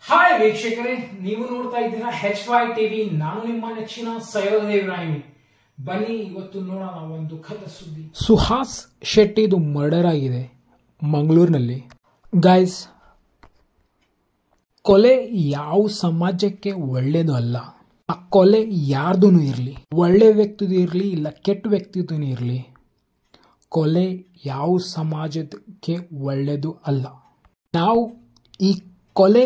Hi ವೀಕ್ಷಕರೇ, ನೀವು ನೋಡ್ತಾ ಇದ್ದೀರಾ HY ಟಿವಿ. ನಾನು ನಿಮ್ಮ ನೆಚ್ಚಿನ ಸೈಯದ್ ಇಬ್ರಾಹಿಂ. ಬನ್ನಿ ಇವತ್ತು ನೋಡೋಣ ಒಂದು ದುಃಖದ ಸುದ್ದಿ. ಸುಹಾಸ್ ಶೆಟ್ಟಿದು ಮರ್ಡರ್ ಆಗಿದೆ ಮಂಗಳೂರಿನಲ್ಲಿ. ಗೈಸ್, ಕೊಲೆ ಯಾವ ಸಮಾಜಕ್ಕೆ ಒಳ್ಳೇದು ಅಲ್ಲ. ಆ ಕೊಲೆ ಯಾರ್ದೂ ಇರಲಿ, ಒಳ್ಳೆ ವ್ಯಕ್ತಿದು ಇರಲಿ ಇಲ್ಲ ಕೆಟ್ಟ ವ್ಯಕ್ತಿದು ಇರಲಿ, ಕೊಲೆ ಯಾವ ಸಮಾಜಕ್ಕೆ ಒಳ್ಳೆಯದು ಅಲ್ಲ. ನಾವು ಈ ಕೊಲೆ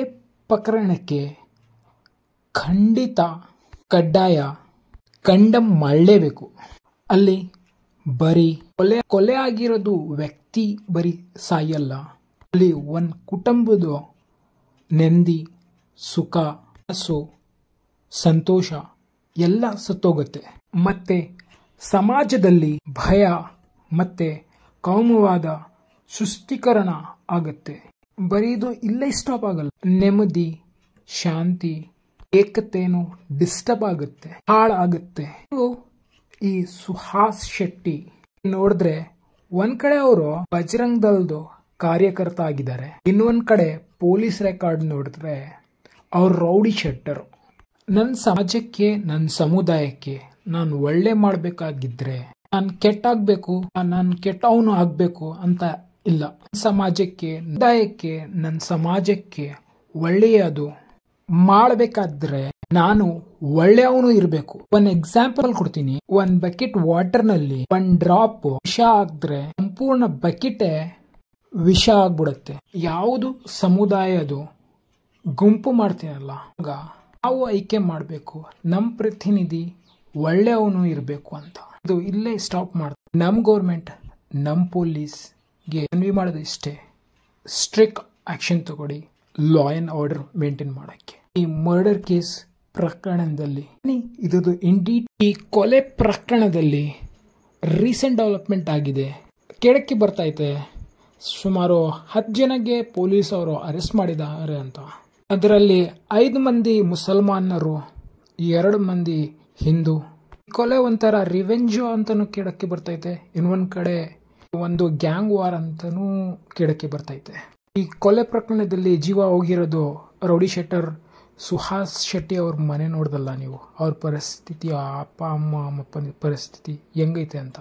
ಪ್ರಕರಣಕ್ಕೆ ಖಂಡಿತ ಕಡ್ಡಾಯ ಕಂಡಮ್ ಮಾಡಲೇಬೇಕು. ಅಲ್ಲಿ ಬರೀ ಕೊಲೆ ಆಗಿರೋದು ವ್ಯಕ್ತಿ ಬರೀ ಸಾಯಲ್ಲ, ಅಲ್ಲಿ ಒಂದು ಕುಟುಂಬದ ನೆಮ್ಮದಿ, ಸುಖ, ಹಸು, ಸಂತೋಷ ಎಲ್ಲ ಸತ್ತೋಗುತ್ತೆ. ಮತ್ತೆ ಸಮಾಜದಲ್ಲಿ ಭಯ ಮತ್ತೆ ಕೋಮುವಾದ ಸೃಷ್ಟಿಕರಣ ಆಗುತ್ತೆ. ಬರೀ ಇದು ಇಲ್ಲೇ ಸ್ಟಾಪ್ ಆಗಲ್ಲ. ನೆಮ್ಮದಿ, ಶಾಂತಿ, ಏಕತೆನೂ ಡಿಸ್ಟರ್ಬ್ ಆಗುತ್ತೆ, ಹಾಳಾಗುತ್ತೆ. ಈ ಸುಹಾಸ್ ಶೆಟ್ಟಿ ನೋಡಿದ್ರೆ ಒಂದ್ ಕಡೆ ಅವರು ಬಜರಂಗ್ ದಳದ ಕಾರ್ಯಕರ್ತ ಆಗಿದ್ದಾರೆ, ಇನ್ನೊಂದ್ ಕಡೆ ಪೊಲೀಸ್ ರೆಕಾರ್ಡ್ ನೋಡಿದ್ರೆ ಅವ್ರು ರೌಡಿ ಶೆಟ್ಟರು. ನನ್ನ ಸಮಾಜಕ್ಕೆ, ನನ್ನ ಸಮುದಾಯಕ್ಕೆ ನಾನು ಒಳ್ಳೆ ಮಾಡಬೇಕಾಗಿದ್ರೆ ನಾನು ಕೆಟ್ಟಾಗಬೇಕು, ನಾನು ಕೆಟ್ಟವನು ಆಗಬೇಕು ಅಂತ ಇಲ್ಲ. ಸಮಾಜಕ್ಕೆ, ಸಮುದಾಯಕ್ಕೆ, ನನ್ನ ಸಮಾಜಕ್ಕೆ ಒಳ್ಳೆಯದು ಮಾಡಬೇಕಾದ್ರೆ ನಾನು ಒಳ್ಳೆಯವನು ಇರಬೇಕು. ಒಂದು ಎಕ್ಸಾಂಪಲ್ ಕೊಡ್ತೀನಿ. ಒಂದ್ ಬಕೆಟ್ ವಾಟರ್ ನಲ್ಲಿ ಒಂದ್ ಡ್ರಾಪ್ ವಿಷ ಹಾಕಿದ್ರೆ ಸಂಪೂರ್ಣ ಬಕೆಟೇ ವಿಷ ಆಗ್ಬಿಡುತ್ತೆ. ಯಾವುದು ಸಮುದಾಯದು ಗುಂಪು ಮಾಡ್ತೀನಲ್ಲ, ಆಗ ನಾವು ಆಯ್ಕೆ ಮಾಡಬೇಕು ನಮ್ಮ ಪ್ರತಿನಿಧಿ ಒಳ್ಳೆಯವನು ಇರಬೇಕು ಅಂತ. ಇದು ಇಲ್ಲೇ ಸ್ಟಾಪ್ ಮಾಡ್ತಾರೆ. ನಮ್ಮ ಗೌರ್ಮೆಂಟ್, ನಮ್ಮ ಪೊಲೀಸ್ಗೆ ಮನವಿ ಮಾಡೋದು ಇಷ್ಟೇ, ಸ್ಟ್ರಿಕ್ಟ್ ಆಕ್ಷನ್ ತಗೊಳ್ಳಿ ಲಾ ಅಂಡ್ ಆರ್ಡರ್ ಮೇಂಟೈನ್ ಮಾಡಕ್ಕೆ. ಈ ಮರ್ಡರ್ ಕೇಸ್ ಪ್ರಕರಣದಲ್ಲಿ ಇದು ಈ ಕೊಲೆ ಪ್ರಕರಣದಲ್ಲಿ ರೀಸೆಂಟ್ ಡೆವಲಪ್ಮೆಂಟ್ ಆಗಿದೆ. ಕೆಳಕ್ಕೆ ಬರ್ತೈತೆ ಸುಮಾರು 10 ಜನಕ್ಕೆ ಪೊಲೀಸ್ ಅವರು ಅರೆಸ್ಟ್ ಮಾಡಿದ್ದಾರೆ ಅಂತ. ಅದರಲ್ಲಿ 5 ಮಂದಿ ಮುಸಲ್ಮಾನರು, 2 ಮಂದಿ ಹಿಂದೂ. ಕೊಲೆ ಒಂಥರ ರಿವೆಂಜ್ ಅಂತಾನು ಕೇಳಕ್ಕೆ ಬರ್ತೈತೆ, ಇನ್ನೊಂದ್ ಕಡೆ ಒಂದು ಗ್ಯಾಂಗ್ ವಾರ್ ಅಂತಾನೂ ಕೇಳಕ್ಕೆ ಬರ್ತೈತೆ. ಈ ಕೊಲೆ ಪ್ರಕರಣದಲ್ಲಿ ಜೀವ ಹೋಗಿರೋದು ರೌಡಿ ಶೆಟ್ಟರ್ ಸುಹಾಸ್ ಶೆಟ್ಟಿ ಅವ್ರ ಮನೆ ನೋಡ್ದಲ್ಲ ನೀವು, ಅವ್ರ ಪರಿಸ್ಥಿತಿ, ಅಪ್ಪ ಅಮ್ಮನ ಪರಿಸ್ಥಿತಿ ಹೆಂಗೈತೆ ಅಂತ.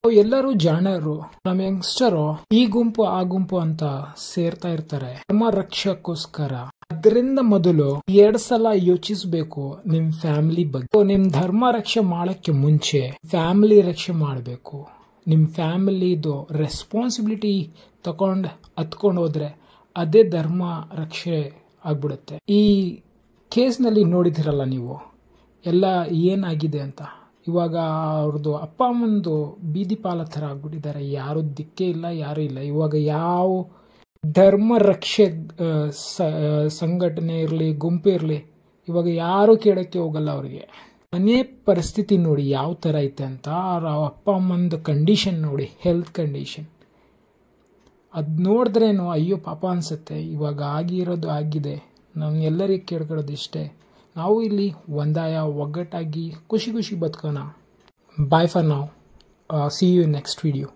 ಎಲ್ಲರೂ ಜಾಣರು, ನಮ್ಮ ಯಂಗ್ಸ್ಟರು ಈ ಗುಂಪು ಆ ಗುಂಪು ಅಂತ ಸೇರ್ತಾ ಇರ್ತಾರೆ ಧರ್ಮ ರಕ್ಷಕ್ಕೋಸ್ಕರ. ಅದರಿಂದ ಮೊದಲು 2 ಸಲ ಯೋಚಿಸಬೇಕು ನಿಮ್ ಫ್ಯಾಮಿಲಿ ಬಗ್ಗೆ. ನಿಮ್ ಧರ್ಮ ರಕ್ಷೆ ಮಾಡಕ್ಕೆ ಮುಂಚೆ ಫ್ಯಾಮಿಲಿ ರಕ್ಷೆ ಮಾಡಬೇಕು. ನಿಮ್ ಫ್ಯಾಮಿಲಿದು ರೆಸ್ಪಾನ್ಸಿಬಿಲಿಟಿ ಹತ್ಕೊಂಡು ಹೋದ್ರೆ ಅದೇ ಧರ್ಮ ರಕ್ಷೆ ಆಗ್ಬಿಡುತ್ತೆ. ಈ ಕೇಸ್ನಲ್ಲಿ ನೋಡಿದಿರಲ್ಲ ನೀವು ಎಲ್ಲ ಏನಾಗಿದೆ ಅಂತ. ಇವಾಗ ಅವ್ರದ್ದು ಅಪ್ಪ ಅಮ್ಮಂದು ಬೀದಿ ಪಾಲ ಥರ ಆಗ್ಬಿಟ್ಟಿದ್ದಾರೆ. ಯಾರು ದಿಕ್ಕೇ ಇಲ್ಲ, ಯಾರು ಇಲ್ಲ. ಇವಾಗ ಯಾವ ಧರ್ಮ ರಕ್ಷೆ ಸಂಘಟನೆ ಇರಲಿ, ಗುಂಪು ಇರಲಿ, ಇವಾಗ ಯಾರು ಕೇಳಕ್ಕೆ ಹೋಗಲ್ಲ ಅವ್ರಿಗೆ. ಮನೆ ಪರಿಸ್ಥಿತಿ ನೋಡಿ ಯಾವ ಥರ ಐತೆ ಅಂತ. ಅವ್ರ ಅಪ್ಪ ಅಮ್ಮಂದು ಕಂಡೀಷನ್ ನೋಡಿ, ಹೆಲ್ತ್ ಕಂಡೀಷನ್, ಅದು ನೋಡಿದ್ರೇನು ಅಯ್ಯೋ ಪಾಪ ಅನ್ಸುತ್ತೆ. ಇವಾಗ ಆಗಿರೋದು ಆಗಿದೆ. ನಾನು ಎಲ್ಲರಿಗೆ ಕೇಳ್ಕೊಳ್ಳೋದು ಇಷ್ಟೇ, ನಾವು ಇಲ್ಲಿ ಒಂದಾಯ ಒಗ್ಗಟ್ಟಾಗಿ ಖುಷಿ ಖುಷಿ ಬದುಕೋಣ. Bye for now, see you next video.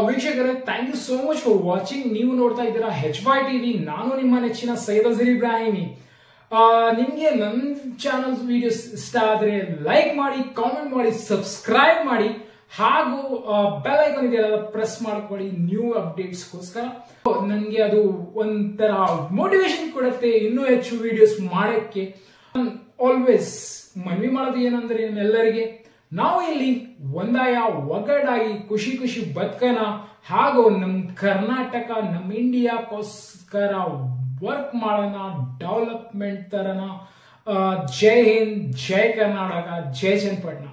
ವೀಕ್ಷಕರೇ, thank you so much for watching. ನೀವು ನೋಡ್ತಾ ಇದ್ದೀರಾ HY ಟಿವಿ. ನಾನು ನಿಮ್ಮ ನೆಚ್ಚಿನ ಸೈಯದ್ ಇಬ್ರಾಹಿಂ. ನಿಮ್ಗೆ ನನ್ನ ಚಾನಲ್ ವಿಡಿಯೋಸ್ ಇಷ್ಟ ಆದ್ರೆ ಲೈಕ್ ಮಾಡಿ, ಕಾಮೆಂಟ್ ಮಾಡಿ, ಸಬ್ಸ್ಕ್ರೈಬ್ ಮಾಡಿ, ಹಾಗೂ ಬೆಲ್ ಐಕಾನ್ ಇದೆಯಲ್ಲ ಪ್ರೆಸ್ ಮಾಡ್ಕೊಳ್ಳಿ ನ್ಯೂ ಅಪ್ಡೇಟ್ಸ್ಗೋಸ್ಕರ. ನನಗೆ ಅದು ಒಂಥರ ಮೋಟಿವೇಶನ್ ಕೊಡುತ್ತೆ ಇನ್ನೂ ಹೆಚ್ಚು ವಿಡಿಯೋಸ್ ಮಾಡಕ್ಕೆ. ಆಲ್ವೇಸ್ ಮನವಿ ಮಾಡೋದು ಏನಂದ್ರೆ ನಿಮ್ಮೆಲ್ಲರಿಗೆ, ನಾವು ಇಲ್ಲಿ ಒಂದಾಯ ಒಗ್ಗಟ್ಟಾಗಿ ಖುಷಿ ಖುಷಿ ಬದುಕೋಣ, ಹಾಗೂ ನಮ್ಮ ಕರ್ನಾಟಕ, ನಮ್ಮ ಇಂಡಿಯಾಕ್ಕೋಸ್ಕರ ವರ್ಕ್ ಮಾಡೋಣ, ಡೆವಲಪ್ಮೆಂಟ್ ತರನ. ಜೈ ಹಿಂದ್, ಜೈ ಕರ್ನಾಟಕ, ಜೈ ಚನ್ನಪಟ್ಟಣ.